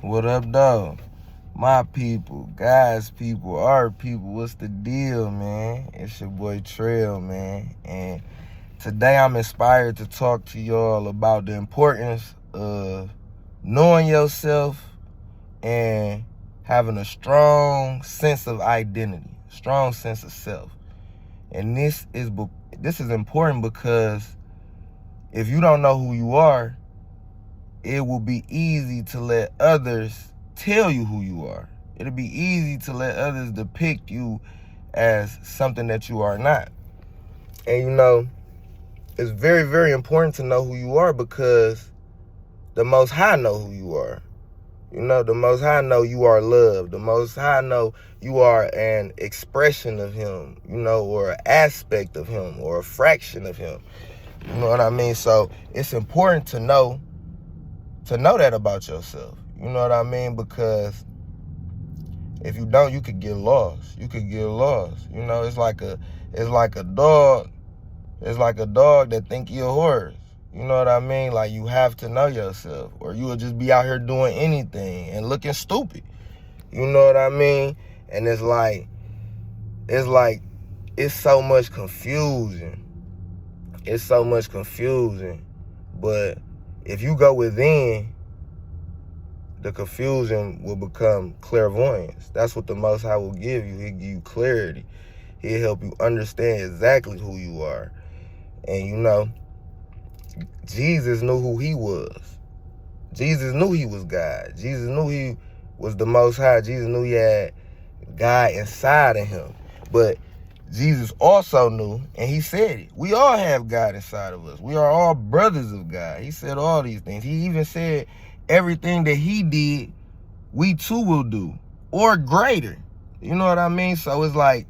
What up, dog? My people, guys, people, our people, what's the deal, man? It's your boy Trail, man. And today I'm inspired to talk to y'all about the importance of knowing yourself and having a strong sense of identity, strong sense of self. And this is important because if you don't know who you are, it will be easy to let others tell you who you are. It'll be easy to let others depict you as something that you are not. And it's very, very important to know who you are because the Most High know who you are. The Most High know you are loved. The Most High know you are an expression of Him, or an aspect of Him, or a fraction of Him. You know what I mean? So it's important to know that about yourself. You know what I mean? Because if you don't, you could get lost. It's like a dog. It's like a dog that think you're a horse. You know what I mean? Like, you have to know yourself, or you will just be out here doing anything and looking stupid. You know what I mean? And it's so much confusion. It's so much confusion. But if you go within, the confusion will become clairvoyance. That's what the Most High will give you. He'll give you clarity. He'll help you understand exactly who you are. And Jesus knew who He was. Jesus knew He was God. Jesus knew He was the Most High. Jesus knew He had God inside of Him. But Jesus also knew, and He said it, we all have God inside of us. We are all brothers of God. He said all these things. He even said everything that He did, we too will do, or greater. You know what I mean? So it's like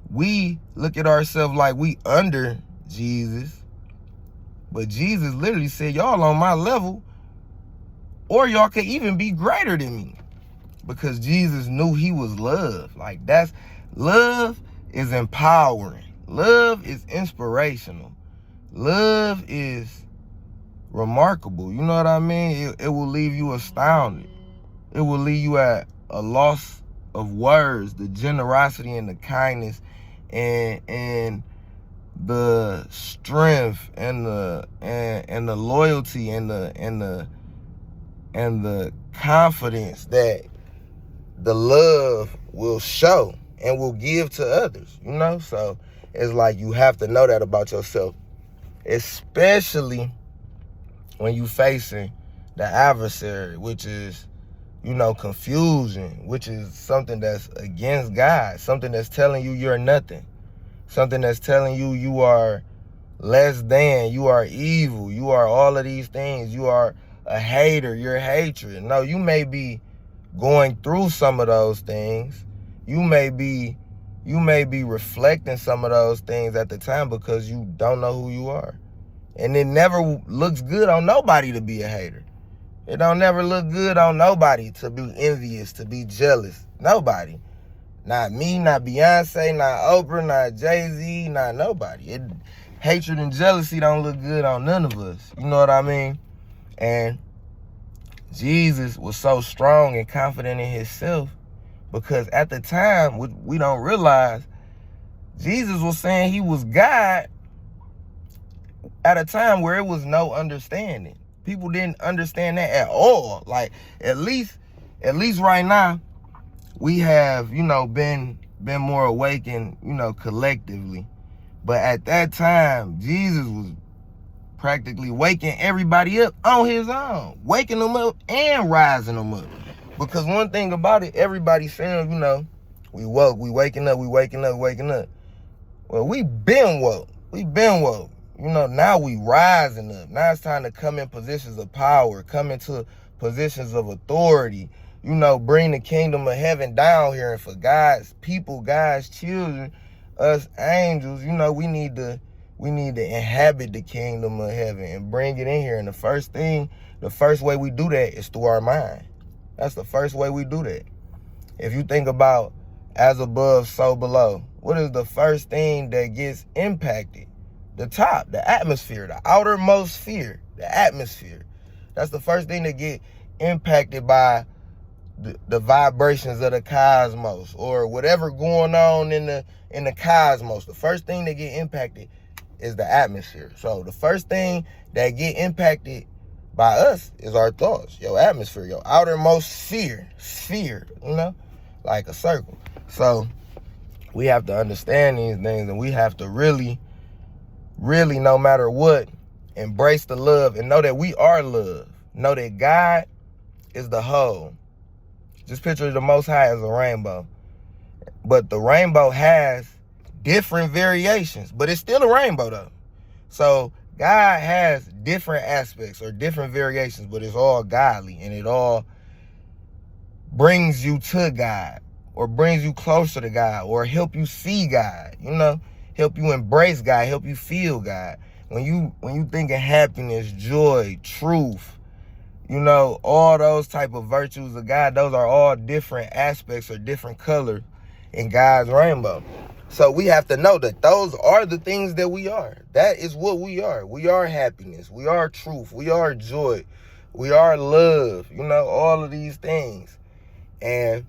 we look at ourselves like we under Jesus, but Jesus literally said, y'all on my level, or y'all could even be greater than me, because Jesus knew He was love. Like, that's love. Is empowering. Love is inspirational. Love is remarkable. You know what I mean? It will leave you astounded. It will leave you at a loss of words. The generosity and the kindness and the strength and the loyalty and the confidence that the love will show and will give to others, So it's like you have to know that about yourself, especially when you facing the adversary, which is, confusion, which is something that's against God, something that's telling you you're nothing, something that's telling you you are less than, you are evil, you are all of these things, you are a hater, you're hatred. No, you may be going through some of those things. You may be reflecting some of those things at the time because you don't know who you are. And it never looks good on nobody to be a hater. It don't never look good on nobody to be envious, to be jealous. Nobody. Not me, not Beyonce, not Oprah, not Jay-Z, not nobody. Hatred and jealousy don't look good on none of us. You know what I mean? And Jesus was so strong and confident in Himself, because at the time, we don't realize, Jesus was saying He was God at a time where it was no understanding. People didn't understand that at all. Like, at least right now, we have, been more awakened, collectively. But at that time, Jesus was practically waking everybody up on His own, waking them up and rising them up. Because one thing about it, everybody's saying, we woke, we waking up. Well, we been woke. Now we rising up. Now it's time to come in positions of power, come into positions of authority, bring the kingdom of heaven down here. And for God's people, God's children, us angels, we need to inhabit the kingdom of heaven and bring it in here. And the first way we do that is through our mind. That's the first way we do that. If you think about as above, so below, what is the first thing that gets impacted? The top, the atmosphere, the outermost sphere, the atmosphere. That's the first thing that get impacted by the vibrations of the cosmos or whatever going on in the cosmos. The first thing that get impacted is the atmosphere. So the first thing that get impacted by us is our thoughts, your atmosphere, your outermost sphere, you know, like a circle. So we have to understand these things, and we have to really, no matter what, embrace the love and know that we are love. Know that God is the whole. Just picture the Most High as a rainbow. But the rainbow has different variations, but it's still a rainbow though. So God has different aspects or different variations, but it's all godly, and it all brings you to God or brings you closer to God or help you see God, you know, help you embrace God, help you feel God. When you think of happiness, joy, truth, you know, all those type of virtues of God, those are all different aspects or different colors in God's rainbow. So we have to know that those are the things that we are. That is what we are. We are happiness. We are truth. We are joy. We are love. You know, all of these things. And,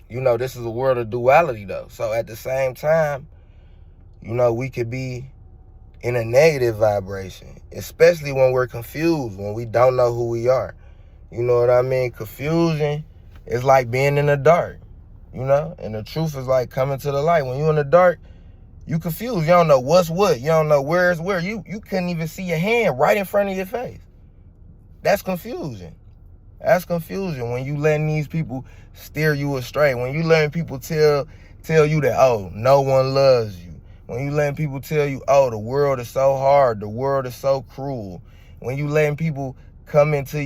you know, this is a world of duality, though. So at the same time, you know, we could be in a negative vibration, especially when we're confused, when we don't know who we are. You know what I mean? Confusion is like being in the dark. You know, and the truth is like coming to the light. When you're in the dark, you confused. You don't know what's what. You don't know where's where. You couldn't even see your hand right in front of your face. That's confusion. That's confusion when you letting these people steer you astray. When you letting people tell you that, oh, no one loves you. When you letting people tell you, oh, the world is so hard. The world is so cruel. When you letting people come into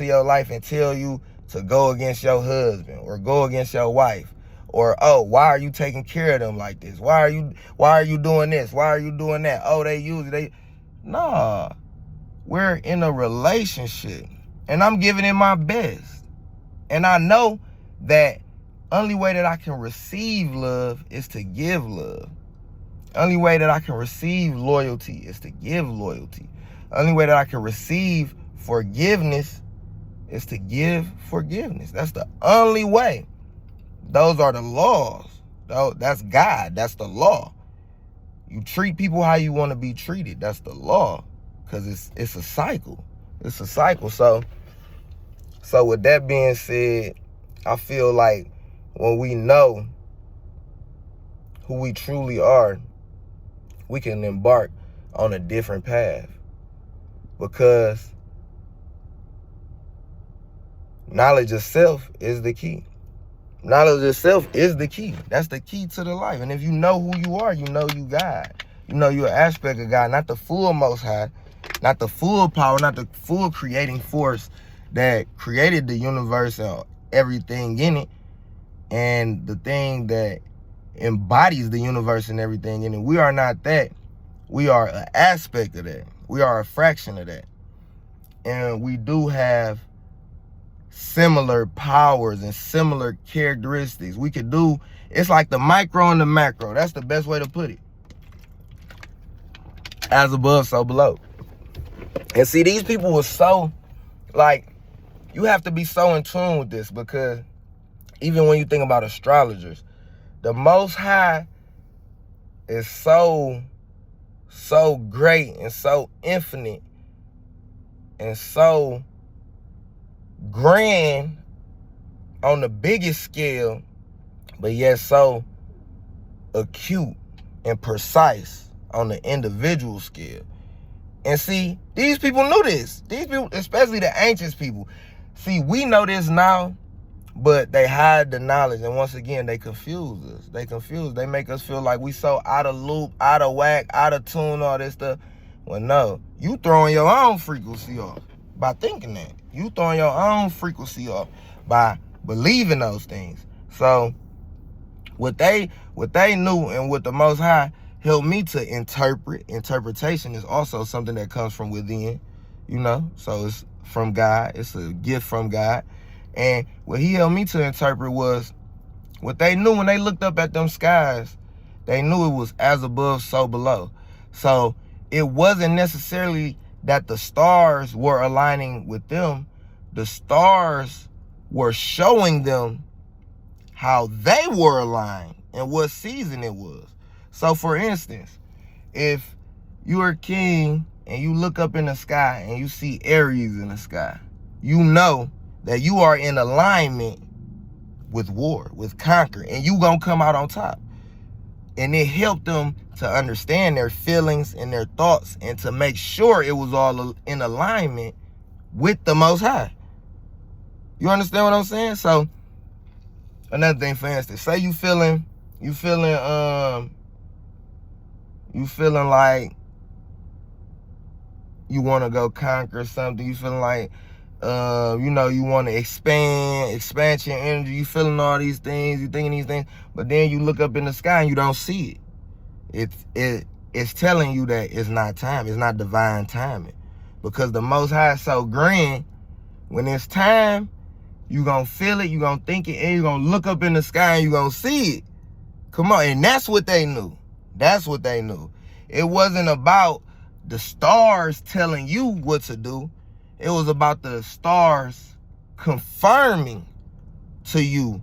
your life and tell you to go against your husband or go against your wife, or, oh, why are you taking care of them like this? Why are you doing this? Why are you doing that? Oh, nah, we're in a relationship and I'm giving it my best. And I know that only way that I can receive love is to give love. Only way that I can receive loyalty is to give loyalty. Only way that I can receive forgiveness is to give forgiveness. That's the only way. Those are the laws. That's God. That's the law. You treat people how you want to be treated. That's the law. Because it's a cycle. It's a cycle. So with that being said, I feel like when we know who we truly are, we can embark on a different path. Because knowledge of self is the key. Knowledge of self is the key. That's the key to the life. And if you know who you are, you know you God. You know you're an aspect of God, not the full Most High, not the full power, not the full creating force that created the universe and everything in it, and the thing that embodies the universe and everything in it. We are not that. We are an aspect of that. We are a fraction of that. And we do have similar powers and similar characteristics. We could do, it's like the micro and the macro. That's the best way to put it. As above, so below. And see, these people were so, like, you have to be so in tune with this, because even when you think about astrologers, the Most High is so great and so infinite and so grand on the biggest scale, but yet so acute and precise on the individual scale. And see, these people knew this. These people, especially the ancient people. See, we know this now, but they hide the knowledge. And once again, they confuse us. They make us feel like we so out of loop, out of whack, out of tune, all this stuff. Well, no, you throwing your own frequency off by thinking that. You throwing your own frequency off by believing those things. So what they knew and what the Most High helped me to interpret. Interpretation is also something that comes from within, you know. So it's from God. It's a gift from God. And what he helped me to interpret was what they knew when they looked up at them skies. They knew it was as above, so below. So it wasn't necessarily that the stars were aligning with them, the stars were showing them how they were aligned and what season it was. So for instance, if you're a king and you look up in the sky and you see Aries in the sky, you know that you are in alignment with war, with conquer, and you gonna come out on top. And it helped them to understand their feelings and their thoughts and to make sure it was all in alignment with the Most High. You understand what I'm saying? So another thing, for instance, say you feeling like you want to go conquer something. You feeling like, you want to expand your energy. You feeling all these things. You thinking these things, but then you look up in the sky and you don't see it. It's telling you that it's not time. It's not divine timing, because the Most High is so grand. When it's time, you gonna feel it. You gonna think it, and you gonna look up in the sky and you gonna see it. Come on, and that's what they knew. That's what they knew. It wasn't about the stars telling you what to do. It was about the stars confirming to you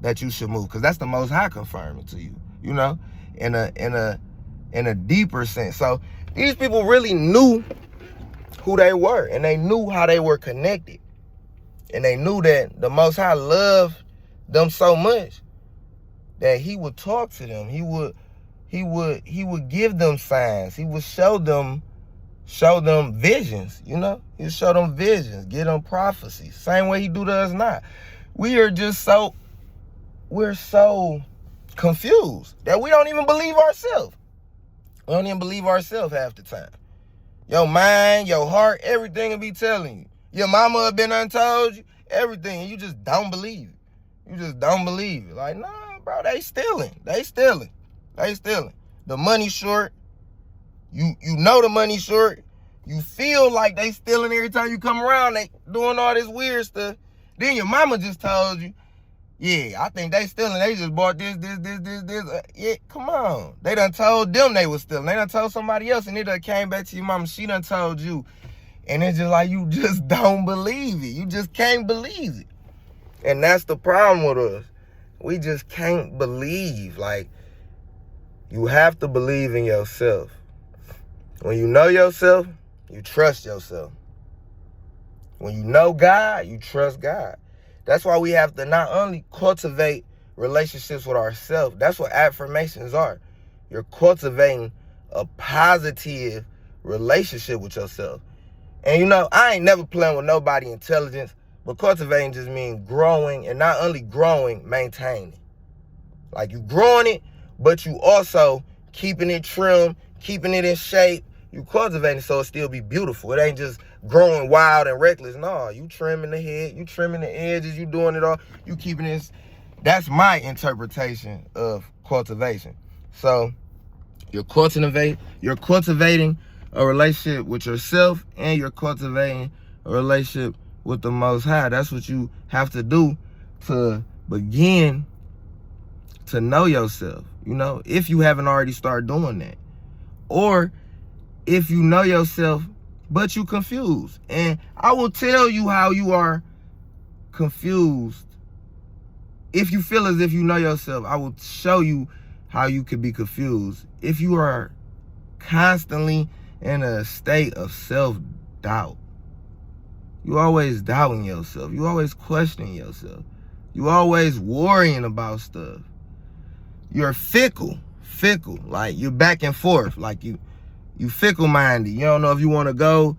that you should move, because that's the Most High confirming to you, in a deeper sense. So these people really knew who they were, and they knew how they were connected, and they knew that the Most High loved them so much that he would talk to them. He would give them signs. He would show them visions, He would show them visions, give them prophecies. Same way he do to us now. We're so confused that we don't even believe ourselves. We don't even believe ourselves half the time. Your mind, your heart, everything will be telling you. Your mama have been untold you, everything, and you just don't believe it. You just don't believe it. Like, nah, bro, they stealing. The money short. You know the money short. You feel like they stealing every time you come around. They doing all this weird stuff. Then your mama just told you, yeah, I think they stealing. They just bought this. Yeah, come on. They done told them they was stealing. They done told somebody else, and it done came back to your mama. She done told you. And it's just like, you just don't believe it. You just can't believe it. And that's the problem with us. We just can't believe. Like, you have to believe in yourself. When you know yourself, you trust yourself. When you know God, you trust God. That's why we have to not only cultivate relationships with ourselves. That's what affirmations are. You're cultivating a positive relationship with yourself. And I ain't never playing with nobody intelligence, but cultivating just means growing, and not only growing, maintaining. Like, you growing it, but you also keeping it trim, keeping it in shape. You cultivating so it still be beautiful. It ain't just growing wild and reckless. No, you trimming the head, you trimming the edges, you doing it all. You keeping it. That's my interpretation of cultivation. So you're cultivating a relationship with yourself, and you're cultivating a relationship with the Most High. That's what you have to do to begin to know yourself, if you haven't already started doing that. Or if you know yourself, but you confused. And I will tell you how you are confused. If you feel as if you know yourself, I will show you how you could be confused. If you are constantly in a state of self-doubt, you always doubting yourself. You always questioning yourself. You always worrying about stuff. You're fickle, like you're back and forth, like you fickle-minded. You don't know if you want to go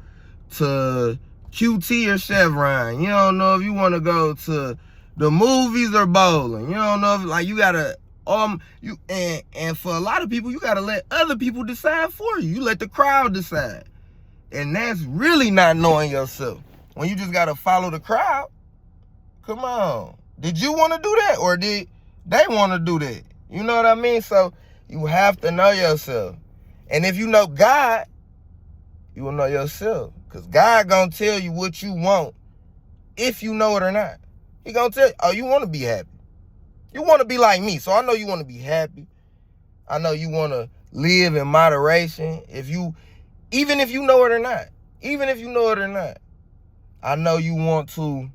to QT or Chevron. You don't know if you want to go to the movies or bowling. You don't know if, like, you gotta and for a lot of people, you gotta let other people decide for you. You let the crowd decide, and that's really not knowing yourself. When you just gotta follow the crowd. Come on, did you want to do that, or did they want to do that? You know what I mean? So you have to know yourself. And if you know God, you will know yourself. Because God gonna tell you what you want, if you know it or not. He gonna tell you, oh, you want to be happy. You want to be like me. So I know you want to be happy. I know you want to live in moderation. Even if you know it or not. I know you want to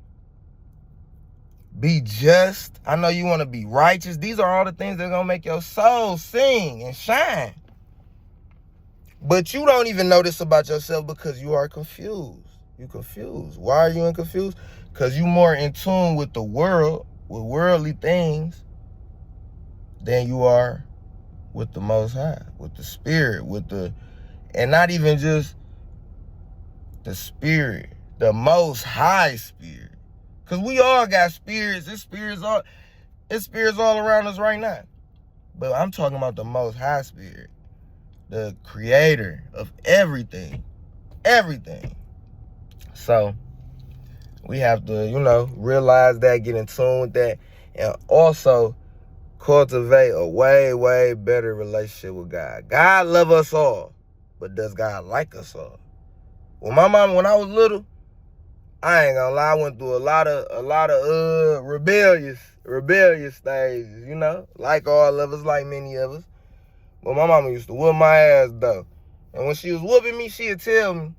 be just. I know you want to be righteous. These are all the things that are going to make your soul sing and shine. But you don't even know this about yourself because you are confused. You're confused. Why are you confused? Because you're more in tune with the world, with worldly things, than you are with the Most High, with the Spirit, and not even just the Spirit, the Most High Spirit. Because we all got spirits. It's spirits all around us right now. But I'm talking about the Most High Spirit, the creator of everything. Everything. So we have to, realize that, get in tune with that, and also cultivate a way, way better relationship with God. God loves us all, but does God like us all? Well, my mama, when I was little, I ain't gonna lie, I went through a lot of rebellious stages, like all of us, like many of us. But my mama used to whoop my ass though. And when she was whooping me, she'd tell me,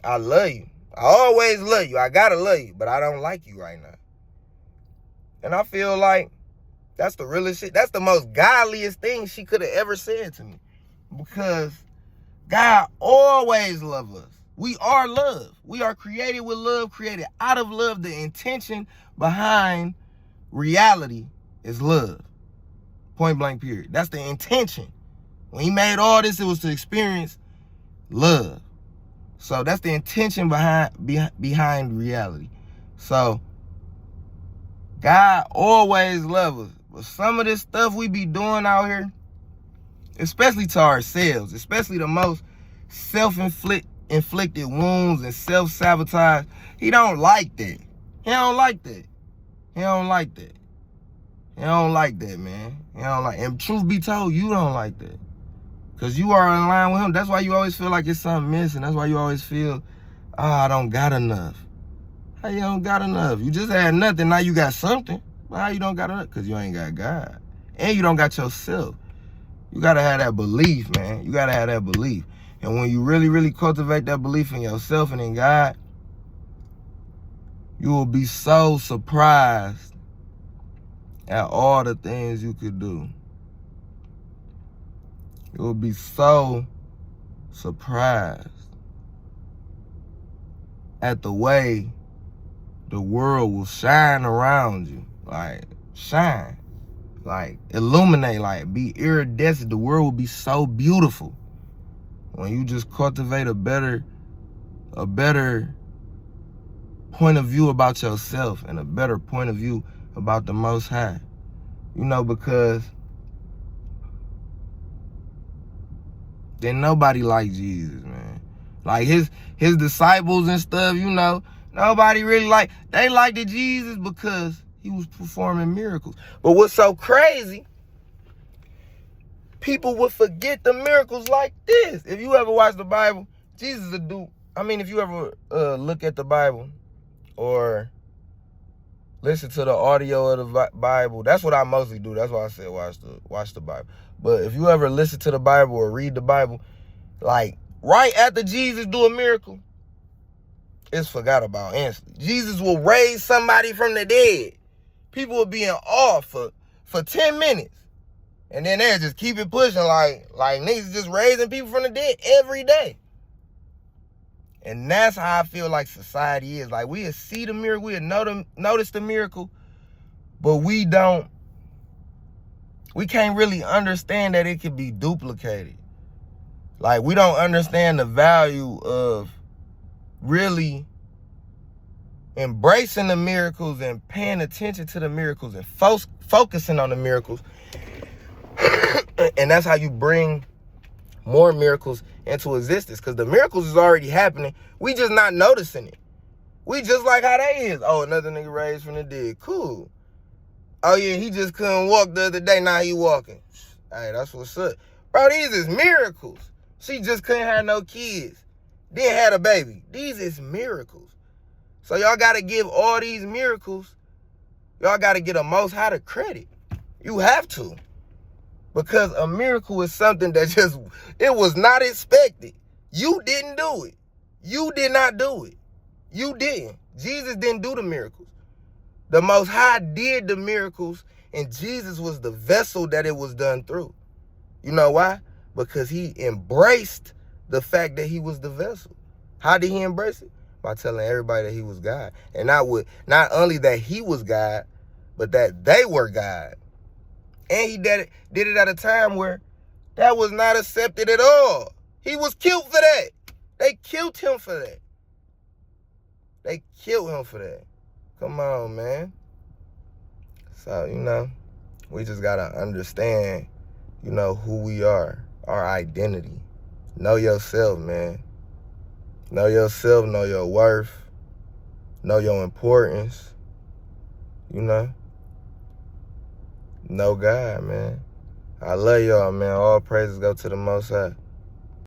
I love you. I always love you. I gotta love you, but I don't like you right now. And I feel like that's the realest shit. That's the most godliest thing she could have ever said to me. Because God always loves us. We are love. We are created with love, created out of love. The intention behind reality is love. Point blank period. That's the intention. When he made all this, it was to experience love. So that's the intention behind reality. So God always loves us. But some of this stuff we be doing out here, especially to ourselves, especially the most self-inflicted wounds and self-sabotage, he don't like that. He don't like that. He don't like that. He don't like that, man. He don't like, and truth be told, you don't like that. Because you are in line with him. That's why you always feel like it's something missing. That's why you always feel, I don't got enough. How you don't got enough? You just had nothing, now you got something. But how you don't got enough? Because you ain't got God. And you don't got yourself. You got to have that belief, man. You got to have that belief. And when you really, really cultivate that belief in yourself and in God, you will be so surprised at all the things you could do. You will be so surprised at the way the world will shine around you. Like, shine. Like, illuminate. Like, be iridescent. The world will be so beautiful when you just cultivate a better point of view about yourself and a better point of view about the Most High. Because then nobody like Jesus, man. Like his disciples and stuff, nobody really they liked Jesus because he was performing miracles. But what's so crazy, people would forget the miracles like this. If you ever watch the Bible, Jesus would do, if you ever look at the Bible or listen to the audio of the Bible, that's what I mostly do. That's why I said watch the Bible. But if you ever listen to the Bible or read the Bible, like right after Jesus do a miracle, it's forgot about instantly. Jesus will raise somebody from the dead. People will be in awe for 10 minutes. And then they'll just keep it pushing like niggas just raising people from the dead every day. And that's how I feel like society is. Like, we'll see the miracle, we'll notice the miracle, but we can't really understand that it can be duplicated. Like, we don't understand the value of really embracing the miracles and paying attention to the miracles and focusing on the miracles. And that's how you bring more miracles into existence, because the miracles is already happening. We just not noticing it. We just like how they is. Oh, another nigga raised from the dead. Cool. Oh yeah, he just couldn't walk the other day. Now he walking. Hey, that's what's up. Bro, these is miracles. She just couldn't have no kids. Then had a baby. These is miracles. So y'all got to give all these miracles, y'all got to get a Most High to credit. You have to. Because a miracle is something that it was not expected. You didn't do it. You did not do it. You didn't. Jesus didn't do the miracles. The Most High did the miracles, and Jesus was the vessel that it was done through. You know why? Because he embraced the fact that he was the vessel. How did he embrace it? By telling everybody that he was God. And not only that he was God, but that they were God. And he did it at a time where that was not accepted at all. He was killed for that. They killed him for that. They killed him for that. Come on, man. So, we just got to understand, who we are, our identity. Know yourself, man. Know yourself, know your worth, know your importance, Know God, man. I love y'all, man. All praises go to the Most High.